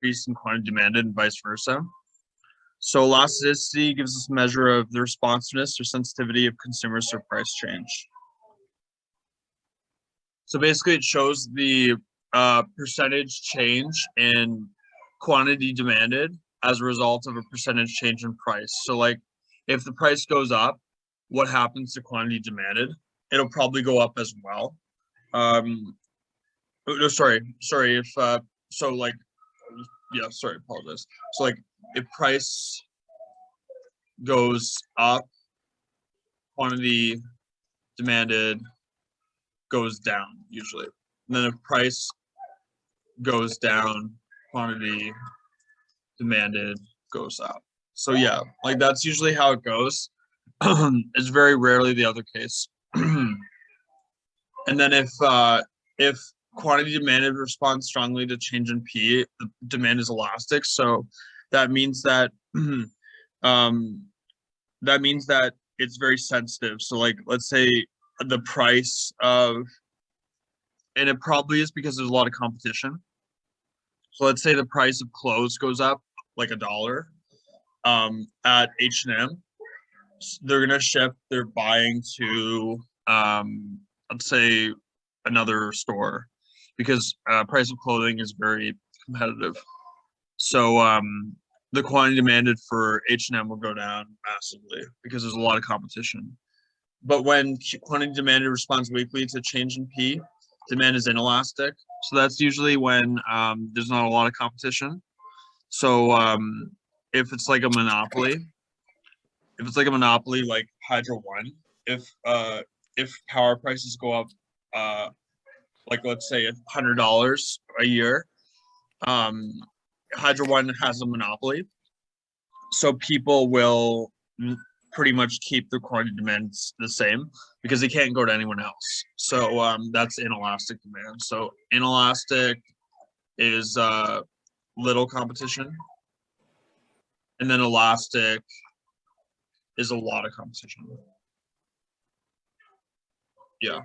increase in quantity demanded and vice versa. So elasticity gives us a measure of the responsiveness or sensitivity of consumers to price change. So basically it shows the percentage change in quantity demanded as a result of a percentage change in price. So like if the price goes up, what happens to quantity demanded? It'll probably go up as well. No, sorry. If so, like, yeah, sorry, apologize. So like, if price goes up, quantity demanded goes down usually, and then if price goes down, quantity demanded goes up. So yeah, like that's usually how it goes. It's very rarely the other case. And then if quantity demanded responds strongly to change in P, the demand is elastic. So that means that that it's very sensitive. So like let's say the price of, and it probably is because there's a lot of competition. So let's say the price of clothes goes up like $1 at H&M. They're gonna ship their buying to let's say another store because price of clothing is very competitive. So the quantity demanded for H&M will go down massively because there's a lot of competition. But when quantity demanded responds weakly to change in P, demand is inelastic. So that's usually when there's not a lot of competition. So if it's like a monopoly, like Hydro One, if power prices go up, like let's say $100 a year, Hydro One has a monopoly, so people will pretty much keep the quantity demands the same because they can't go to anyone else. So that's inelastic demand. So inelastic is little competition, and then elastic is a lot of competition. Yeah.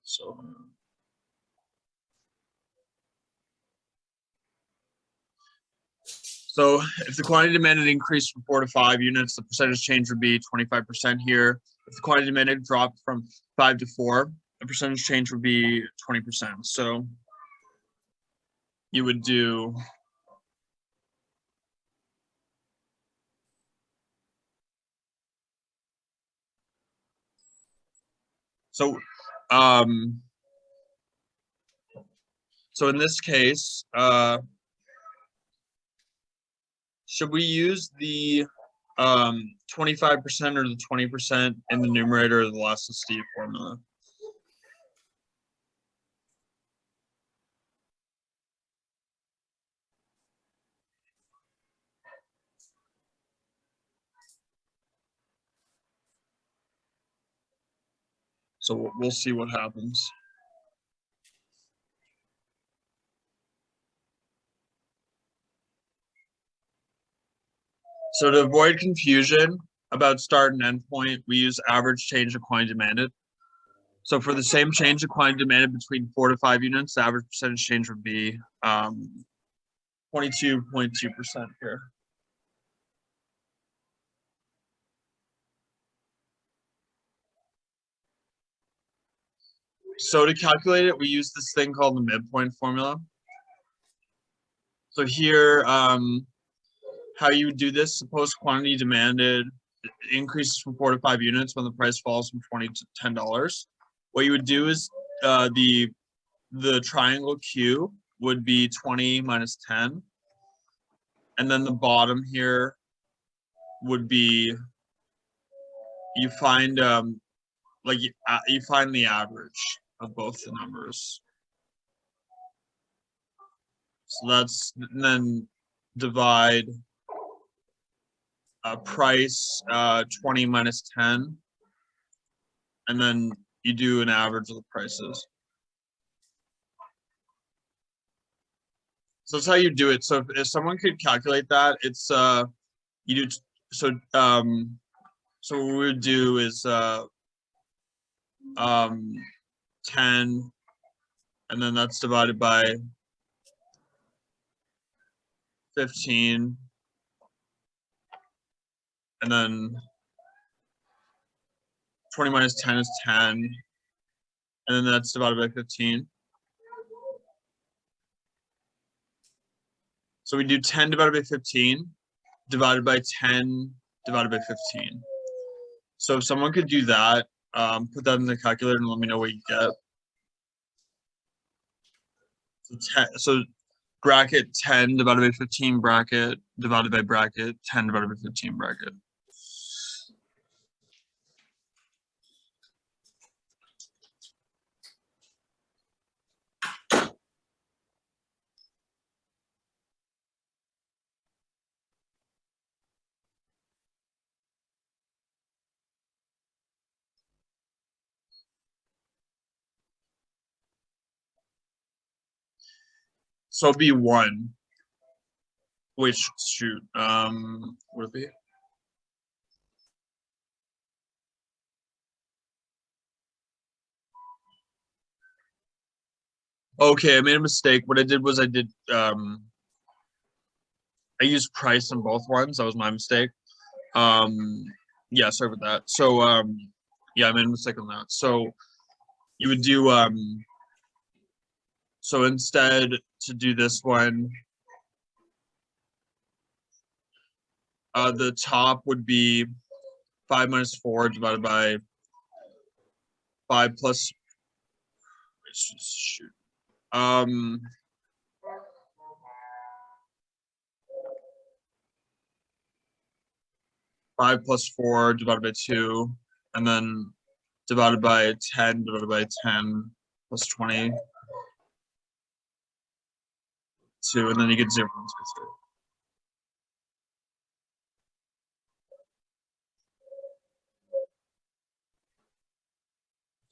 So if the quantity demanded increased from 4 to 5 units, the percentage change would be 25% here. If the quantity demanded dropped from 5 to 4, the percentage change would be 20%. So you would do so in this case, should we use the 25% or the 20% in the numerator of the elasticity formula? So we'll see what happens. So to avoid confusion about start and end point, we use average change of quantity demanded. So for the same change of quantity demanded between 4 to 5 units, the average percentage change would be 22.2% here. So to calculate it, we use this thing called the midpoint formula. So here, how you would do this, suppose quantity demanded increases from 4 to 5 units when the price falls from $20 to $10. What you would do is the triangle Q would be 20 minus 10. And then the bottom here would be, you find you find the average of both the numbers. So that's, and then divide price 20 minus 10, and then you do an average of the prices. So that's how you do it. So if someone could calculate that, it's you do so so what we would do is 10, and then that's divided by 15, and then 20 minus 10 is 10, and then that's divided by 15. So we do 10 divided by 15 divided by 10 divided by 15. So if someone could do that, put that in the calculator and let me know what you get. So bracket 10 divided by 15 bracket divided by bracket 10 divided by 15 bracket. So it'll be 1. Wait, shoot. What would it be? Okay, I made a mistake. What I did was I used price on both ones. That was my mistake. Yeah, sorry about that. So yeah, I made a mistake on that. So you would do so instead to do this one, the top would be 5 minus 4 divided by 5 plus shoot. 5 plus 4 divided by 2, and then divided by 10 divided by 10 plus 20. 2, and then you get 0.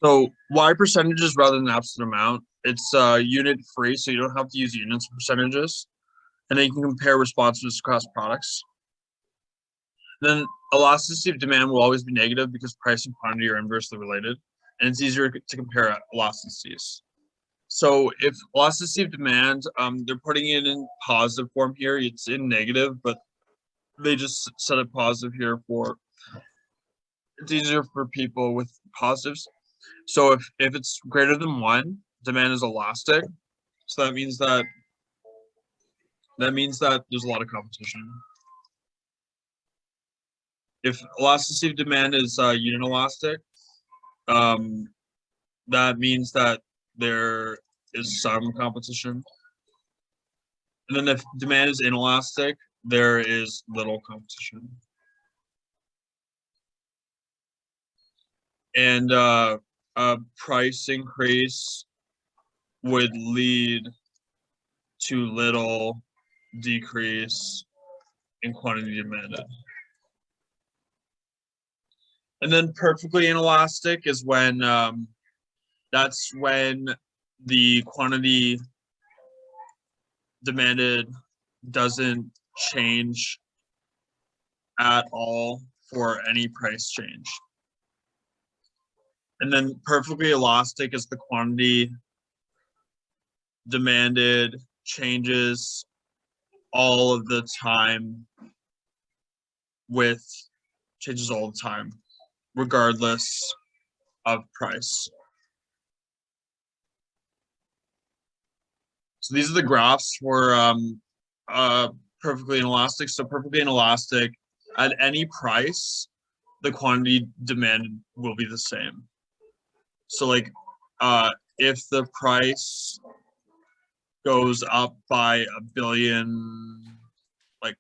So why percentages rather than absolute amount? It's unit free, so you don't have to use units or percentages. And then you can compare responsiveness across products. Then elasticity of demand will always be negative because price and quantity are inversely related, and it's easier to compare elasticities. So if elasticity of demand, they're putting it in positive form here. It's in negative, but they just set it positive here for it's easier for people with positives. So if it's greater than 1, demand is elastic. So that means that there's a lot of competition. If elasticity of demand is unit elastic, that means that there is some competition. And then if demand is inelastic, there is little competition. And a price increase would lead to little decrease in quantity demanded. And then perfectly inelastic is when that's when the quantity demanded doesn't change at all for any price change. And then perfectly elastic is the quantity demanded changes all of the time with changes all the time, regardless of price. So these are the graphs for perfectly inelastic. So perfectly inelastic, at any price, the quantity demanded will be the same. So like if the price goes up by a billion, like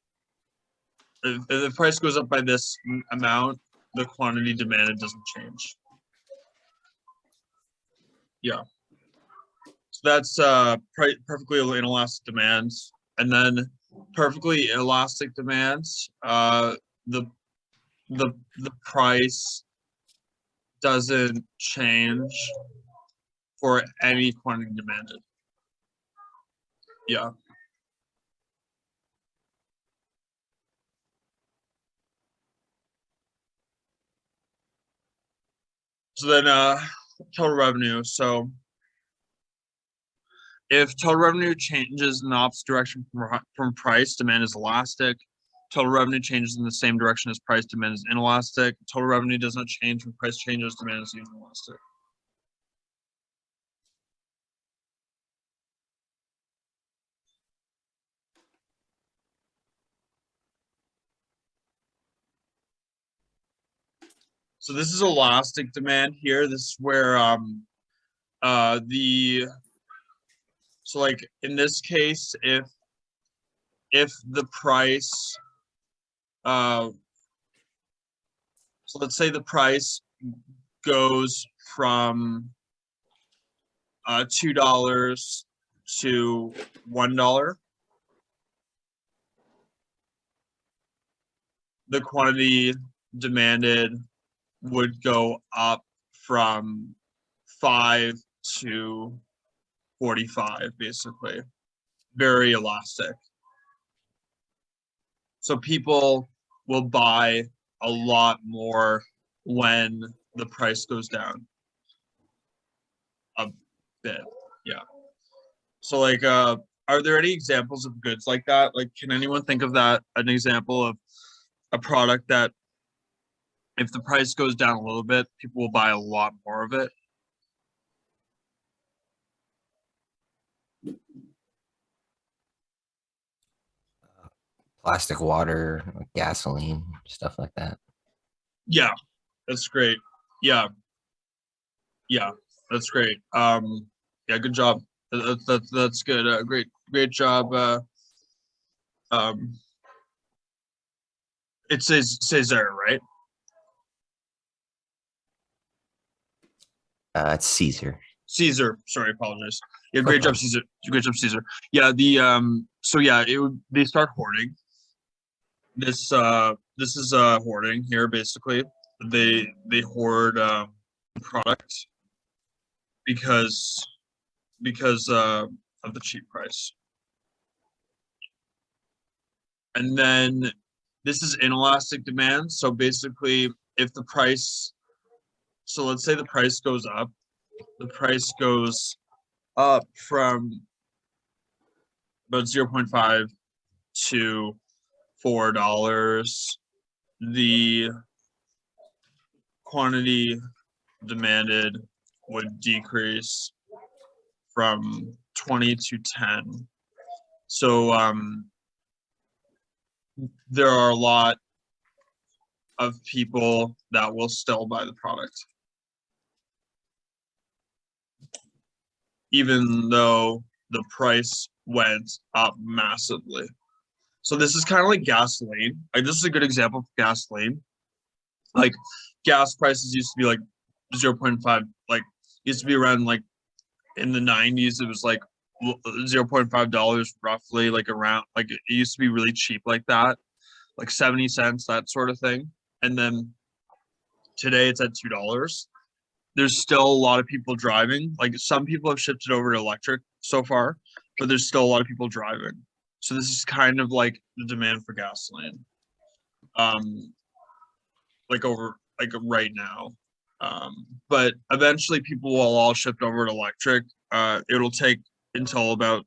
if the price goes up by this amount, the quantity demanded doesn't change. Yeah. So that's perfectly inelastic demands. And then perfectly elastic demands, the price doesn't change for any quantity demanded. Yeah. So then total revenue. So If total revenue changes in the opposite direction from price, demand is elastic. Total revenue changes in the same direction as price, demand is inelastic. Total revenue does not change when price changes, demand is inelastic. So this is elastic demand here. This is where so like in this case, if the price so let's say the price goes from $2 to $1, the quantity demanded would go up from 5 to 45, basically. Very elastic. So people will buy a lot more when the price goes down a bit. Yeah. So like are there any examples of goods like that? Like can anyone think of that an example of a product that if the price goes down a little bit, people will buy a lot more of it? Plastic water, gasoline, stuff like that. Yeah, that's great. Yeah, yeah, that's great. Yeah, good job. That's good. Great job. Um, it says Cesar, right? It's Caesar. Caesar. Sorry, apologize. Yeah, No great job, problem. Caesar. Great job, Caesar. Yeah, so yeah, they start hoarding. This is hoarding here basically. They hoard product because of the cheap price. And then this is inelastic demand. So basically, if the price, so let's say the price goes up, the price goes up from about 0.5 to $4, the quantity demanded would decrease from 20 to 10. So there are a lot of people that will still buy the product, even though the price went up massively. So this is kind of like gasoline. Like this is a good example of gasoline. Like gas prices used to be like 0.5, like used to be around like in the 90s, it was like $0.5 roughly, like around like it used to be really cheap like that, like 70 cents, that sort of thing. And then today it's at $2. There's still a lot of people driving. Like some people have shifted over to electric so far, but there's still a lot of people driving. So this is kind of like the demand for gasoline. Like over like right now. But eventually people will all shift over to electric. It'll take until about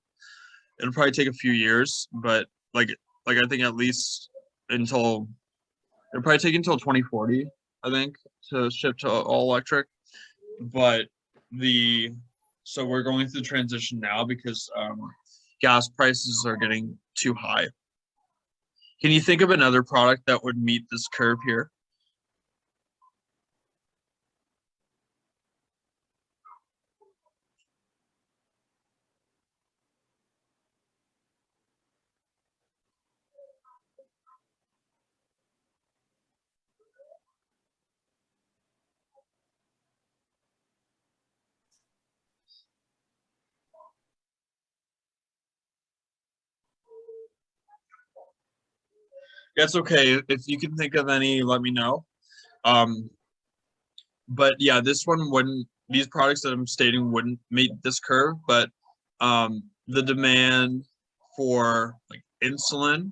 it'll probably take a few years, but like I think at least until it'll probably take until 2040, I think, to shift to all electric. But so we're going through the transition now because gas prices are getting too high. Can you think of another product that would meet this curve here? That's okay. If you can think of any, let me know. Um, but yeah, this one wouldn't. These products that I'm stating wouldn't meet this curve, but the demand for like insulin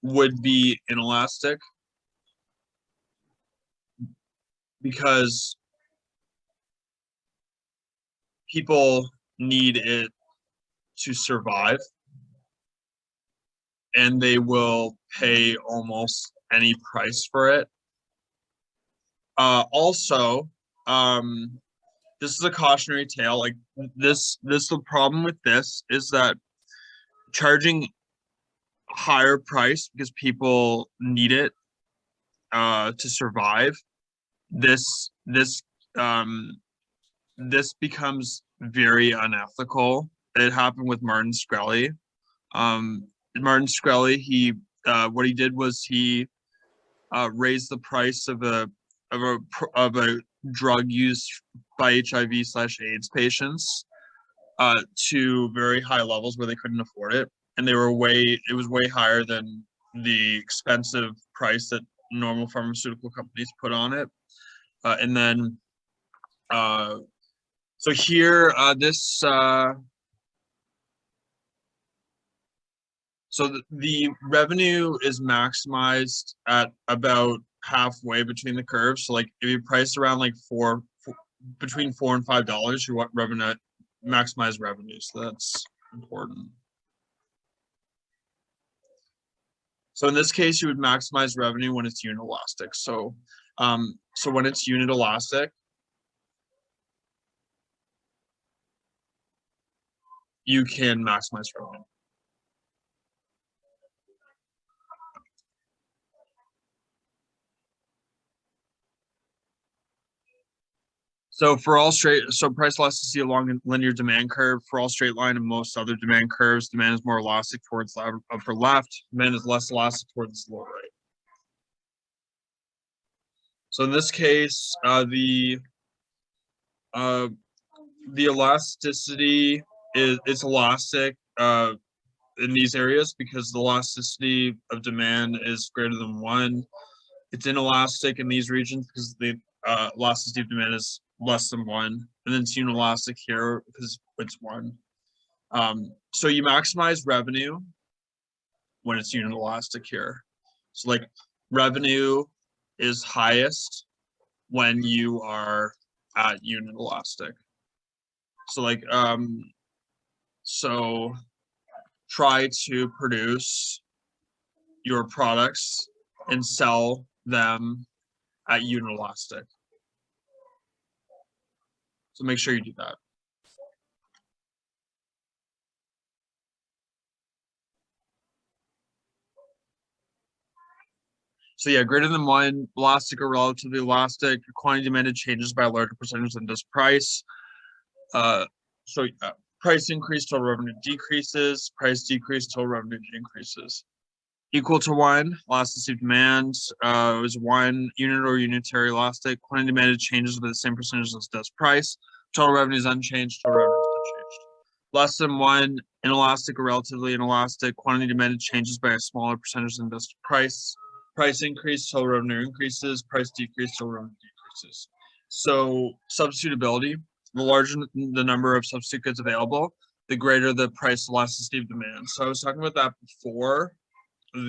would be inelastic because people need it to survive, and they will pay almost any price for it. Also, this is a cautionary tale. Like the problem with this is that charging higher price because people need it to survive. This becomes very unethical. It happened with Martin Shkreli. Martin Shkreli, what he did was he raised the price of a drug used by HIV/AIDS patients to very high levels where they couldn't afford it, and it was way higher than the expensive price that normal pharmaceutical companies put on it. And then so here so the revenue is maximized at about halfway between the curves. So like if you price around like between $4 and $5, you want maximize revenue. So that's important. So in this case, you would maximize revenue when it's unit elastic. So when it's unit elastic, you can maximize revenue. So price elasticity along a linear demand curve for all straight line and most other demand curves, demand is more elastic towards the upper left, demand is less elastic towards the lower right. So in this case, the elasticity is elastic in these areas because the elasticity of demand is greater than 1. It's inelastic in these regions because the elasticity of demand is less than 1, and then it's unelastic here because it's 1. So you maximize revenue when it's unit elastic here. So like revenue is highest when you are at unit elastic. So like so try to produce your products and sell them at unit elastic. So make sure you do that. So yeah, greater than 1, elastic or relatively elastic, quantity demanded changes by a larger percentage than does price. Price increase, total revenue decreases, price decrease, total revenue increases. Equal to 1, elasticity of demand is 1, unit or unitary elastic, quantity demanded changes by the same percentage as does price, total revenue is unchanged, total revenue is unchanged. Less than 1, inelastic or relatively inelastic, quantity demanded changes by a smaller percentage than does price. Price increase, total revenue increases, price decrease, total revenue decreases. So substitutability, the larger the number of substitute goods available, the greater the price elasticity of demand. So I was talking about that before. So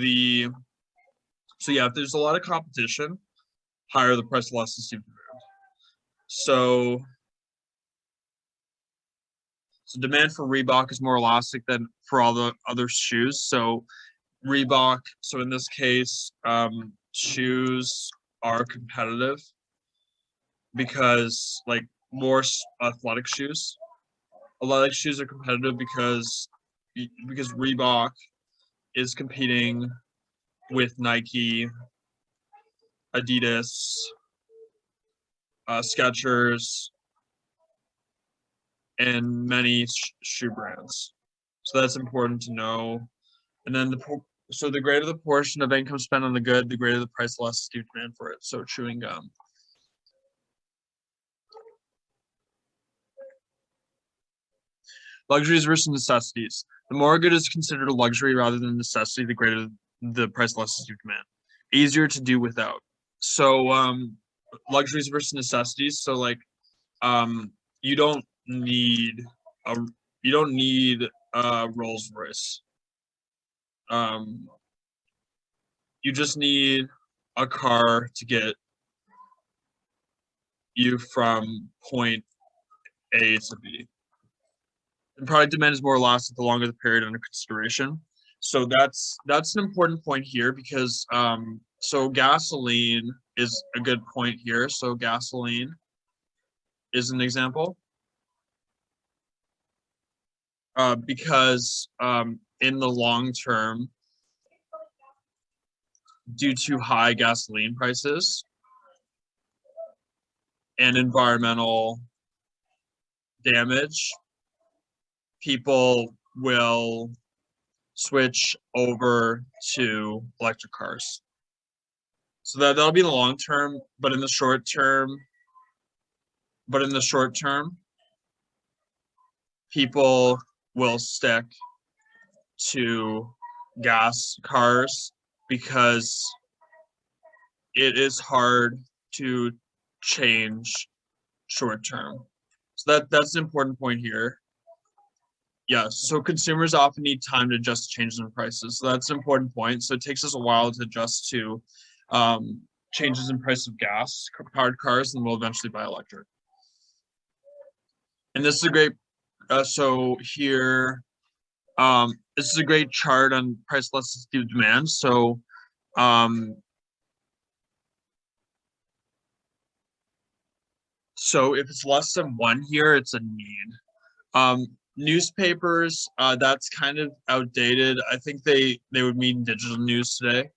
yeah, if there's a lot of competition, higher the price elasticity of demand. So demand for Reebok is more elastic than for all the other shoes. So Reebok, so in this case, shoes are competitive because like more athletic shoes are competitive because Reebok is competing with Nike, Adidas, Skechers, and many shoe brands. So that's important to know. And then the greater the portion of income spent on the good, the greater the price elasticity of demand for it. So chewing gum. Luxuries versus necessities. The more a good is considered a luxury rather than necessity, the greater the price elasticity of demand. Easier to do without. So luxuries versus necessities. So like you don't need a Rolls Royce. You just need a car to get you from point A to B. And product demand is more elastic the longer the period under consideration. So that's an important point here because so gasoline is a good point here. So gasoline is an example because in the long term, due to high gasoline prices and environmental damage, people will switch over to electric cars. So that'll be the long term, but in the short term, people will stick to gas cars because it is hard to change short term. So that's an important point here. Yeah, so consumers often need time to adjust to changes in prices. So that's an important point. So it takes us a while to adjust to changes in price of gas-powered cars, and we'll eventually buy electric. And this is a great, so here, this is a great chart on price elasticity of demand. So so if it's less than 1 here, it's a need. Newspapers, that's kind of outdated. I think they would mean digital news today.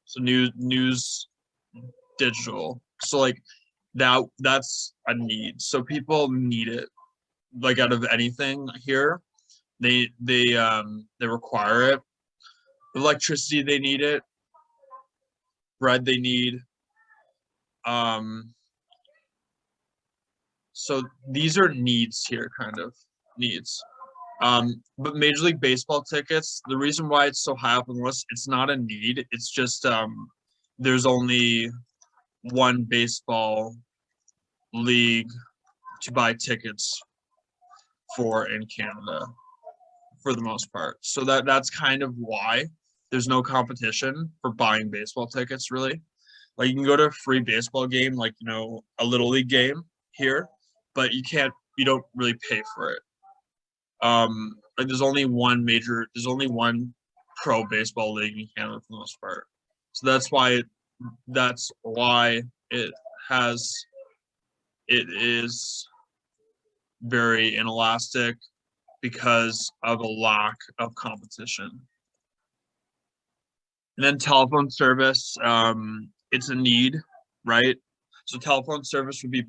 So news digital. So like that's a need. So people need it. Like out of anything here, they require it. Electricity, they need it. Bread, they need. So these are needs here, kind of needs. But Major League Baseball tickets, the reason why it's so high up on the list, it's not a need. It's just there's only one baseball league to buy tickets for in Canada for the most part. So that's kind of why there's no competition for buying baseball tickets, really. Like you can go to a free baseball game, like, you know, a little league game here, but you don't really pay for it. Like there's only one pro baseball league in Canada for the most part. So that's why it is very inelastic because of a lack of competition. And then telephone service, it's a need, right? So telephone service would be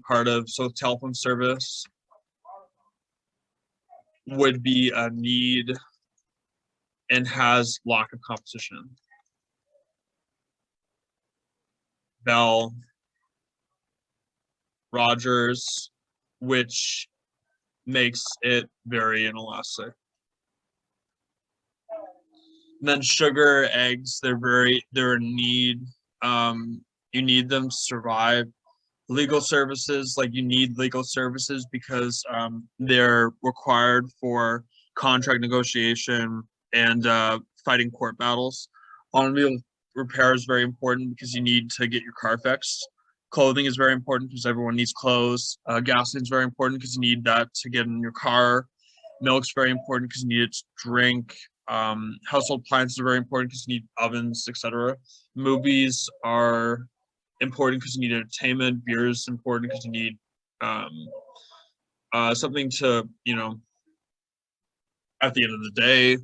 telephone service would be a need and has lack of competition. Bell, Rogers, which makes it very inelastic. And then sugar, eggs, they're a need. You need them to survive. Legal services, like you need legal services because they're required for contract negotiation and fighting court battles. Automobile repair is very important because you need to get your car fixed. Clothing is very important because everyone needs clothes. Gasoline is very important because you need that to get in your car. Milk's very important because you need it to drink. Household appliances are very important because you need ovens, etc. Movies are important because you need entertainment. Beer is important because you need something to, you know, at the end of the day.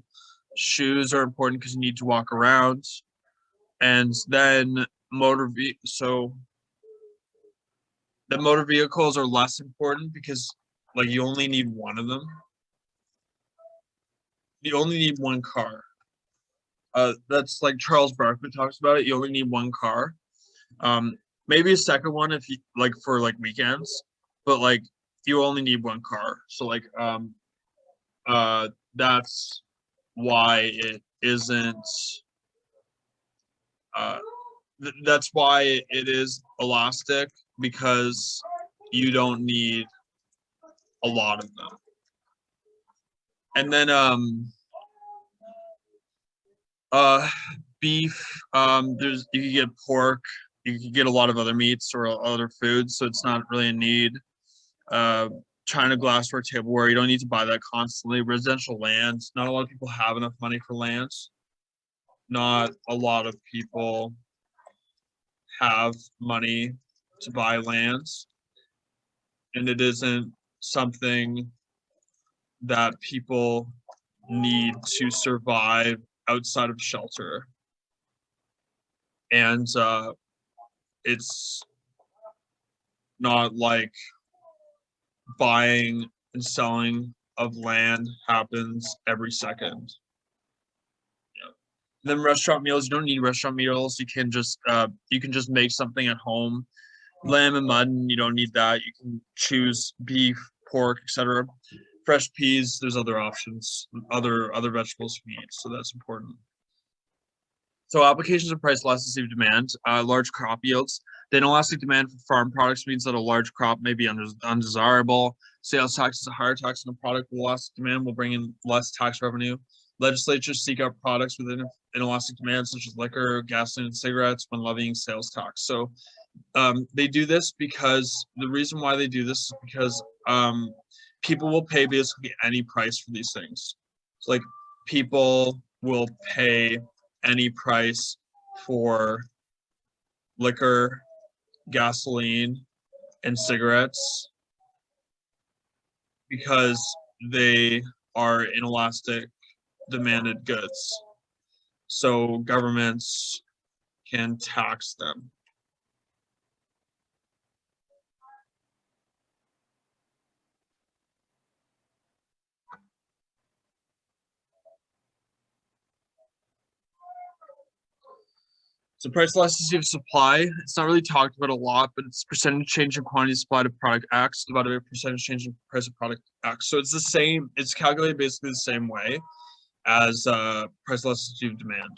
Shoes are important because you need to walk around. And then the motor vehicles are less important because like you only need one of them. You only need one car. That's like Charles Barkley talks about it. You only need one car. Maybe a second one if you like for like weekends, but like you only need one car. So like that's why it isn't that's why it is elastic because you don't need a lot of them. And then beef, you can get pork, you can get a lot of other meats or other foods, so it's not really a need. China glassware, tableware, you don't need to buy that constantly. Residential land, not a lot of people have enough money for land. Not a lot of people have money to buy lands, and it isn't something that people need to survive outside of shelter. And it's not like buying and selling of land happens every second. Yeah. Then restaurant meals, you don't need restaurant meals. You can just make something at home. Lamb and mutton, you don't need that. You can choose beef, pork, etc. Fresh peas, there's other options, other vegetables you can eat, so that's important. So applications of price elasticity of demand, large crop yields. The inelastic demand for farm products means that a large crop may be undesirable. Sales tax is a higher tax on a product with elastic demand will bring in less tax revenue. Legislatures seek out products with inelastic demand, such as liquor, gasoline, and cigarettes when levying sales tax. So they do this because the reason why they do this is because people will pay basically any price for these things. So like people will pay any price for liquor, gasoline, and cigarettes because they are inelastic demanded goods. So governments can tax them. So price elasticity of supply, it's not really talked about a lot, but it's percentage change in quantity supplied of product X divided by percentage change in price of product X. So it's the same, it's calculated basically the same way as price elasticity of demand.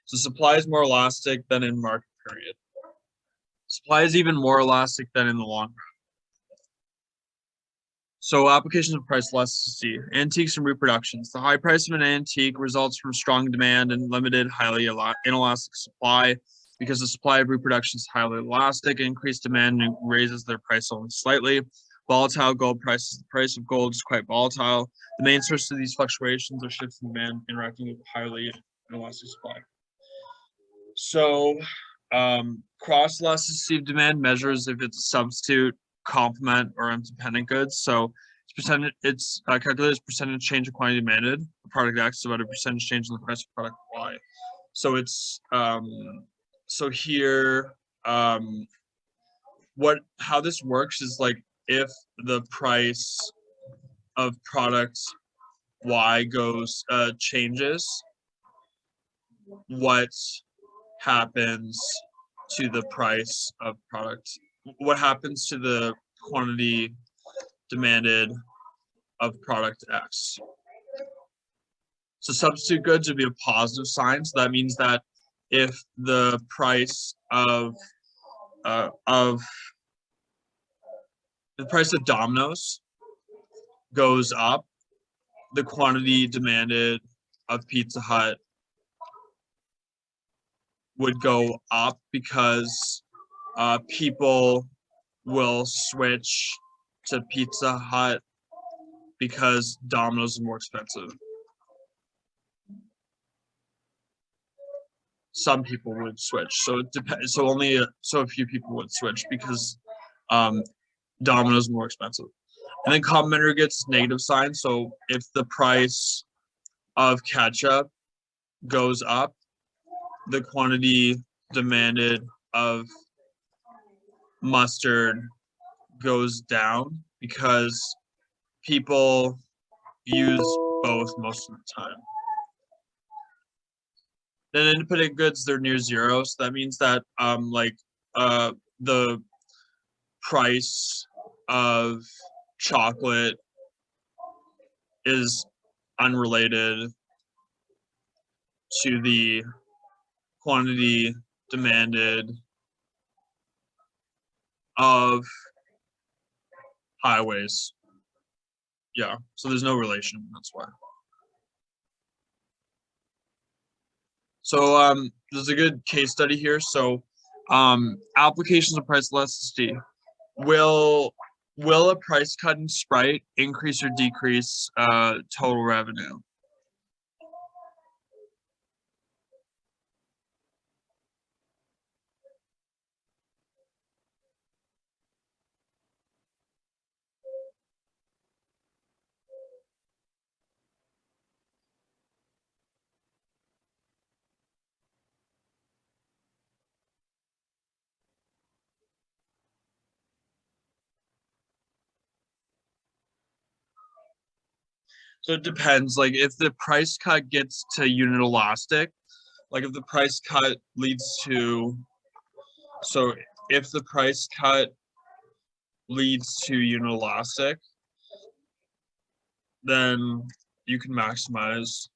So supply is more elastic than in market period. Supply is even more elastic than in the long run. So applications of price elasticity, antiques and reproductions. The high price of an antique results from strong demand and limited, highly inelastic supply. Because the supply of reproduction is highly elastic, increased demand raises their price only slightly. Volatile gold prices. The price of gold is quite volatile. The main source of these fluctuations are shifts in demand interacting with highly inelastic supply. So cross elasticity of demand measures if it's a substitute, complement, or independent goods. So it's calculated as percentage change of quantity demanded, product X divided by percentage change in the price of product Y. So it's so here how this works is like if the price of product Y changes, what happens to the price of product? What happens to the quantity demanded of product X? So substitute goods would be a positive sign. So that means that if the price of Domino's goes up, the quantity demanded of Pizza Hut would go up because people will switch to Pizza Hut because Domino's is more expensive. Some people would switch, so it depends. So only so a few people would switch because Domino's is more expensive. And then complementary goods negative sign. So if the price of ketchup goes up, the quantity demanded of mustard goes down because people use both most of the time. Then independent goods, they're near zero. So that means that the price of chocolate is unrelated to the quantity demanded of highways. Yeah, so there's no relation, that's why. So there's a good case study here. So applications of price elasticity. Will a price cut in Sprite increase or decrease total revenue? So it depends. Like if the price cut gets to unit elastic, like if the price cut leads to, so if the price cut leads to unit elastic, then you can maximize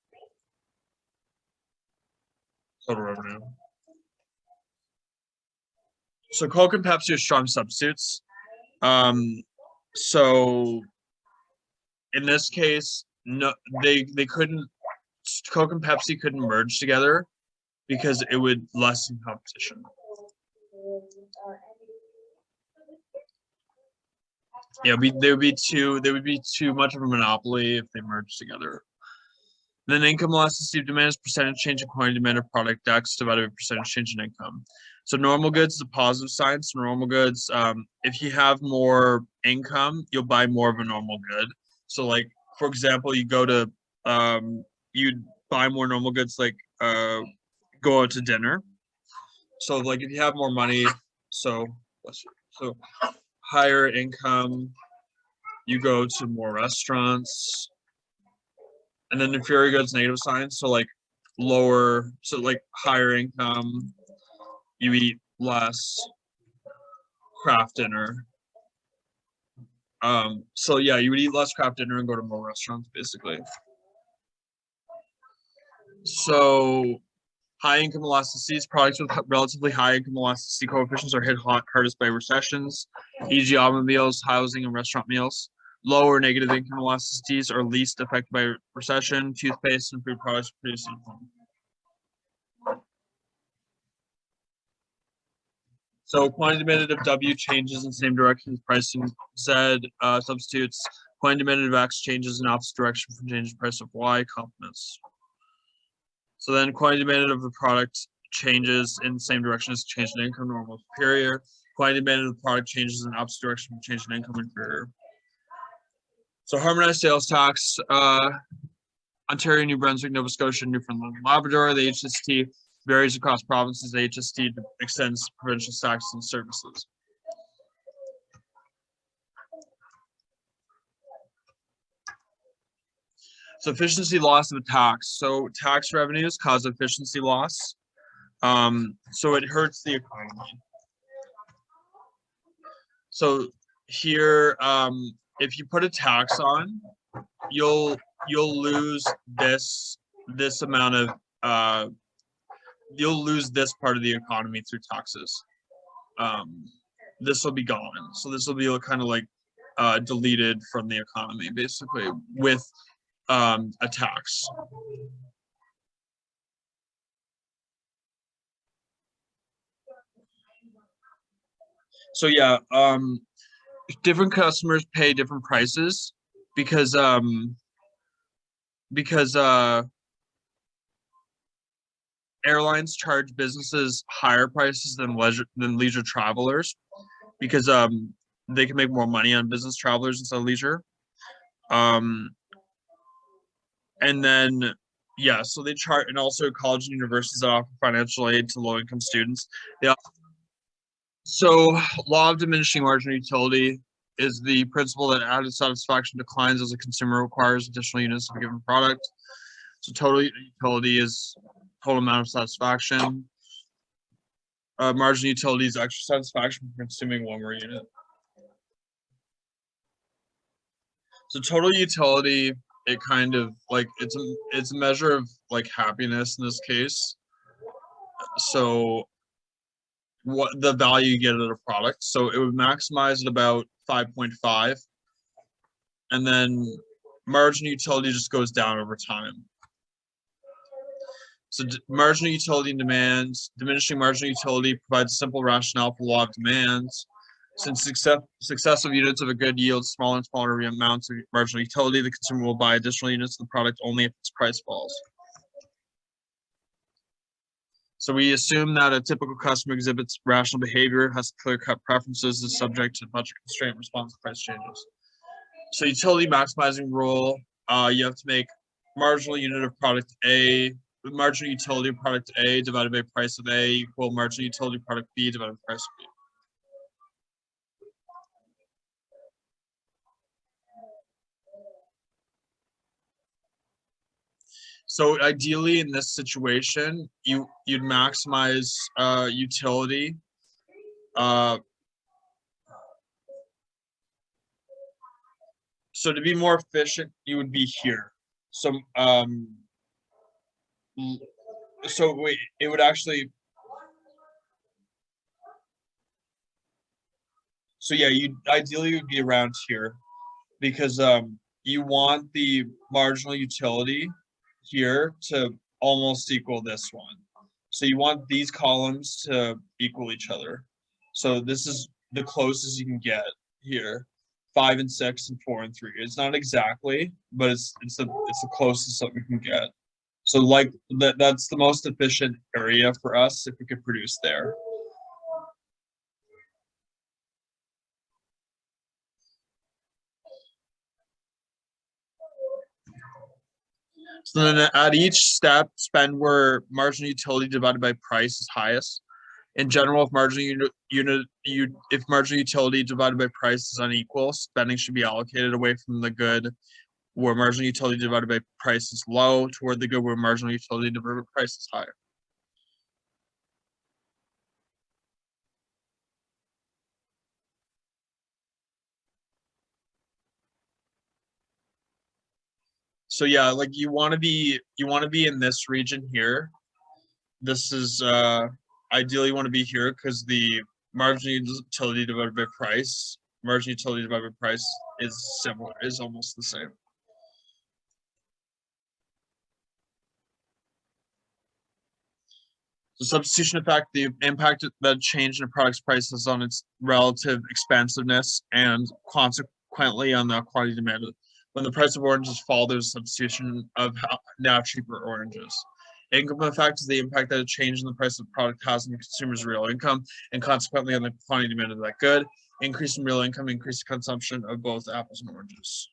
total revenue. So Coke and Pepsi are strong substitutes. So in this case, no, they couldn't. Coke and Pepsi couldn't merge together because it would lessen competition. Yeah, they would be too much of a monopoly if they merged together. Then income elasticity of demand is percentage change in quantity demand of product X divided by percentage change in income. So normal goods is a positive sign. So normal goods, if you have more income, you'll buy more of a normal good. So like, for example, you go to, you'd buy more normal goods, like go out to dinner. So like if you have more money, so higher income, you go to more restaurants. And then inferior goods, negative signs. So like lower, so like higher income, you eat less craft dinner. So yeah, you would eat less craft dinner and go to more restaurants, basically. So high income elasticities, products with relatively high income elasticity coefficients are hit hardest by recessions, e.g. automobiles, housing, and restaurant meals. Lower negative income elasticities are least affected by recession, toothpaste, and food products produced at home. So quantity demanded of W changes in the same direction as pricing Z substitutes. Quantity demanded of X changes in opposite direction from change in price of Y complements. So then quantity demanded of the product changes in the same direction as change in income, normal superior. Quantity demanded of the product changes in opposite direction from change in income, inferior. So harmonized sales tax, Ontario, New Brunswick, Nova Scotia, Newfoundland, and Labrador. The HST varies across provinces. The HST extends provincial taxes and services. So efficiency loss of a tax. So tax revenues cause efficiency loss. So it hurts the economy. So here, if you put a tax on, you'll lose this amount of you'll lose this part of the economy through taxes. This will be gone. So this will be kind of like deleted from the economy, basically, with a tax. So yeah, different customers pay different prices because airlines charge businesses higher prices than leisure travelers because they can make more money on business travelers instead of leisure. And then yeah, so they charge, and also college and universities that offer financial aid to low-income students. So law of diminishing marginal utility is the principle that added satisfaction declines as a consumer requires additional units of a given product. So total utility is total amount of satisfaction. Marginal utility is extra satisfaction from consuming one more unit. So total utility, it kind of like it's a measure of like happiness in this case. So what the value you get out of a product. So it would maximize at about 5.5, and then marginal utility just goes down over time. So marginal utility and demands, diminishing marginal utility provides simple rationale for law of demands. Since successive units of a good yield smaller and smaller amounts of marginal utility, the consumer will buy additional units of the product only if its price falls. So we assume that a typical customer exhibits rational behavior, has clear-cut preferences, is subject to much constraint response to price changes. So utility maximizing rule, you have to make marginal unit of product A, marginal utility of product A divided by price of A equal marginal utility of product B divided by price of B. So ideally in this situation, you'd maximize utility. So to be more efficient, you would be here. So it would actually. So yeah, you ideally would be around here, because you want the marginal utility here to almost equal this one. So you want these columns to equal each other. So this is the closest you can get here. 5 and 6 and 4 and 3. It's not exactly, but it's the closest that we can get. So like that's the most efficient area for us if we could produce there. So then at each step, spend where marginal utility divided by price is highest. In general, if marginal utility divided by price is unequal, spending should be allocated away from the good where marginal utility divided by price is low toward the good where marginal utility divided by price is higher. So yeah, like you want to be in this region here. This is ideally you want to be here because the marginal utility divided by price, marginal utility divided by price is similar, is almost the same. The substitution effect, the impact that change in a product's price has on its relative expansiveness and consequently on the quantity demanded. When the price of oranges fall, there's a substitution of now cheaper oranges. Income effect is the impact that a change in the price of the product has on the consumer's real income and consequently on the quantity demanded of that good. Increase in real income, increase consumption of both apples and oranges.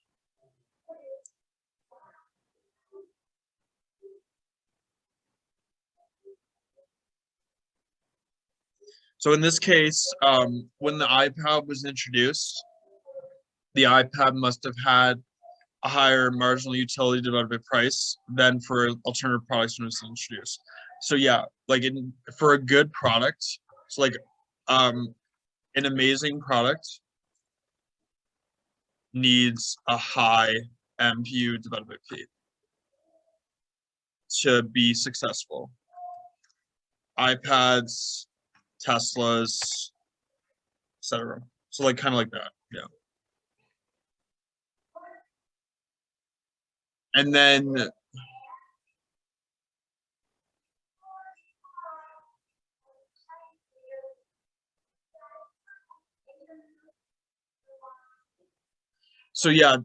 So in this case, when the iPad was introduced, the iPad must have had a higher marginal utility divided by price than for alternative products when it was introduced. So yeah, like for a good product, so like an amazing product needs a high MPU divided by P to be successful. iPads, Teslas, etc. So like kind of like that, yeah. And then so yeah,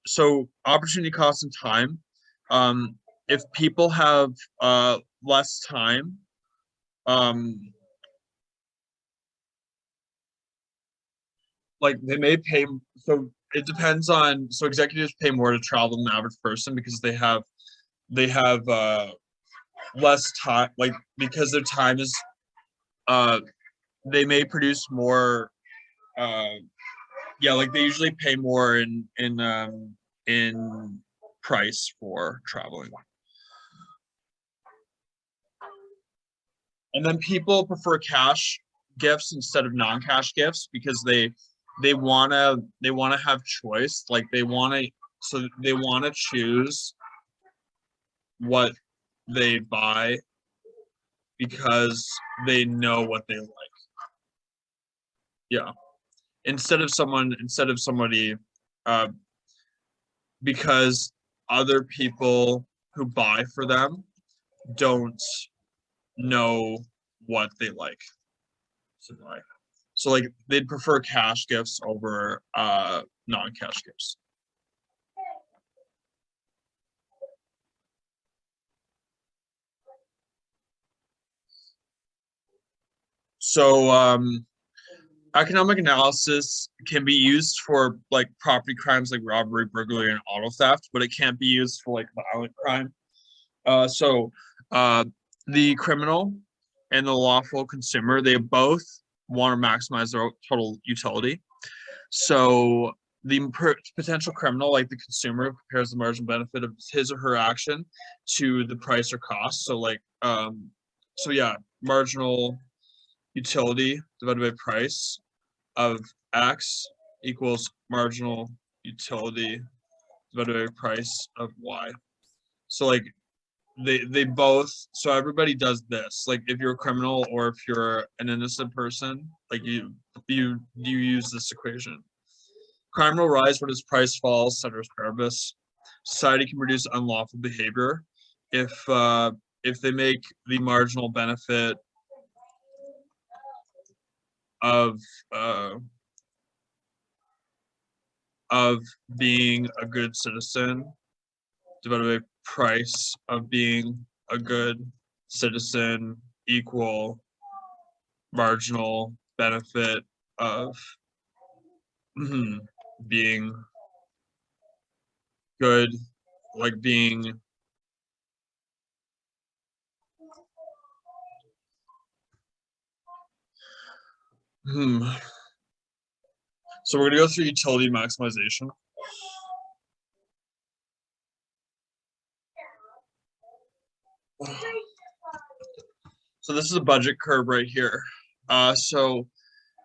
so opportunity cost and time. If people have less time, like they may pay. So it depends on. So executives pay more to travel than the average person because they have less time. Like because their time is, they may produce more. Yeah, like they usually pay more in price for traveling. And then people prefer cash gifts instead of non-cash gifts because they wanna have choice. Like they wanna choose what they buy because they know what they like. Yeah. Instead of somebody because other people who buy for them don't know what they like to buy. So like they'd prefer cash gifts over non-cash gifts. So economic analysis can be used for like property crimes like robbery, burglary, and auto theft, but it can't be used for like violent crime. So the criminal and the lawful consumer, they both want to maximize their total utility. So the potential criminal, like the consumer, compares the marginal benefit of his or her action to the price or cost. So like, so yeah, marginal utility divided by price of X equals marginal utility divided by price of Y. So like they both, so everybody does this. Like if you're a criminal or if you're an innocent person, like you use this equation. Crime will rise when its price falls, ceteris paribus. Society can reduce unlawful behavior if they make the marginal benefit of being a good citizen divided by price of being a good citizen equal marginal benefit of being good, like being So we're gonna go through utility maximization. So this is a budget curve right here. So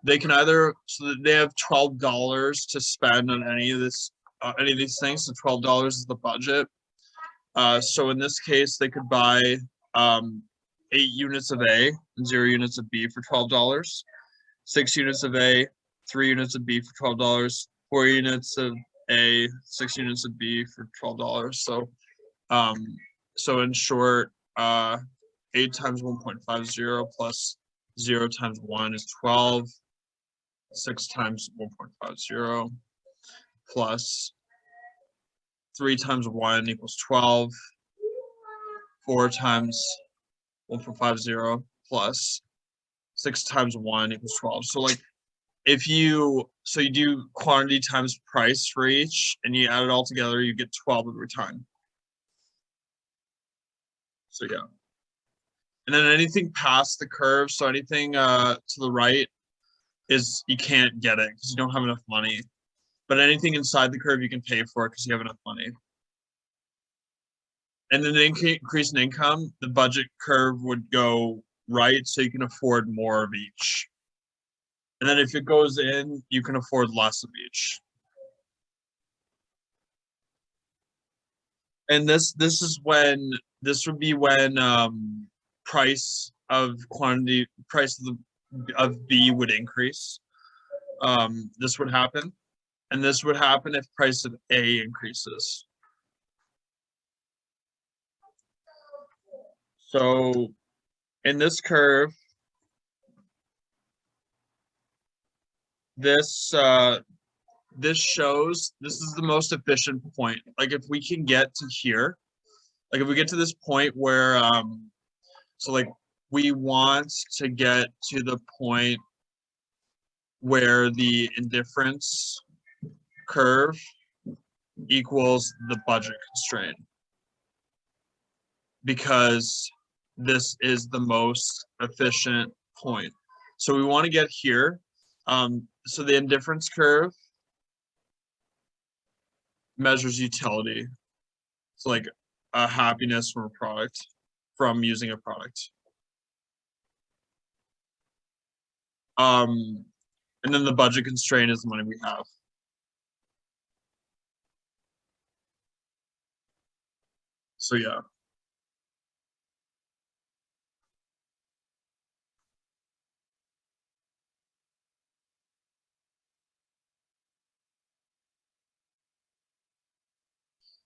they can either, so they have $12 to spend on any of these things. So $12 is the budget. So in this case, they could buy 8 units of A and 0 units of B for $12, 6 units of A, 3 units of B for $12, 4 units of A, 6 units of B for $12. So in short, 8 times 1.50 plus 0 times 1 is 12. 6 times 1.50 plus 3 times 1 equals 12. 4 times 1.50 plus 6 times 1 equals 12. So like you do quantity times price for each and you add it all together, you get 12 every time. So yeah. And then anything past the curve, so anything to the right is you can't get it because you don't have enough money. But anything inside the curve you can pay for it because you have enough money. And then the increase in income, the budget curve would go right so you can afford more of each. And then if it goes in, you can afford less of each. And this would be when price of B would increase. This would happen. And this would happen if price of A increases. So in this curve, this shows this is the most efficient point. Like if we can get to here, like if we get to this point where so like we want to get to the point where the indifference curve equals the budget constraint, because this is the most efficient point. So we want to get here. So the indifference curve measures utility. It's like a happiness from a product, from using a product. And then the budget constraint is the money we have. So yeah.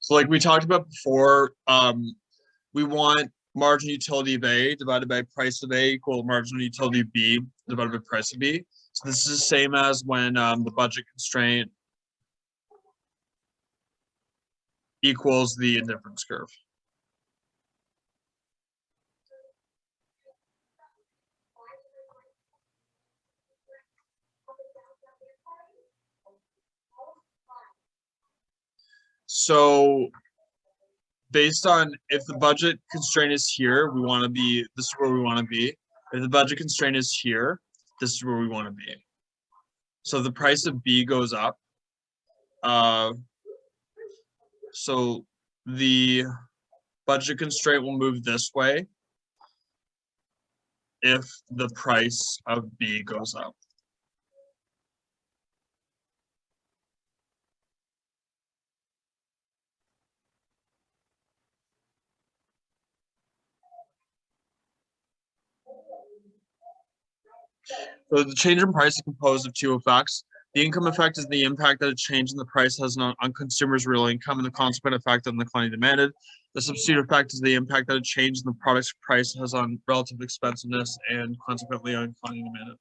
So like we talked about before, we want marginal utility of A divided by price of A equal marginal utility of B divided by price of B. So this is the same as when the budget constraint equals the indifference curve. So based on if the budget constraint is here, we want to be, this is where we want to be. If the budget constraint is here, this is where we want to be. So the price of B goes up. So the budget constraint will move this way if the price of B goes up. So the change in price is composed of two effects. The income effect is the impact that a change in the price has on consumers' real income, and the consequent effect on the quantity demanded. The substitute effect is the impact that a change in the product's price has on relative expensiveness and consequently on quantity demanded.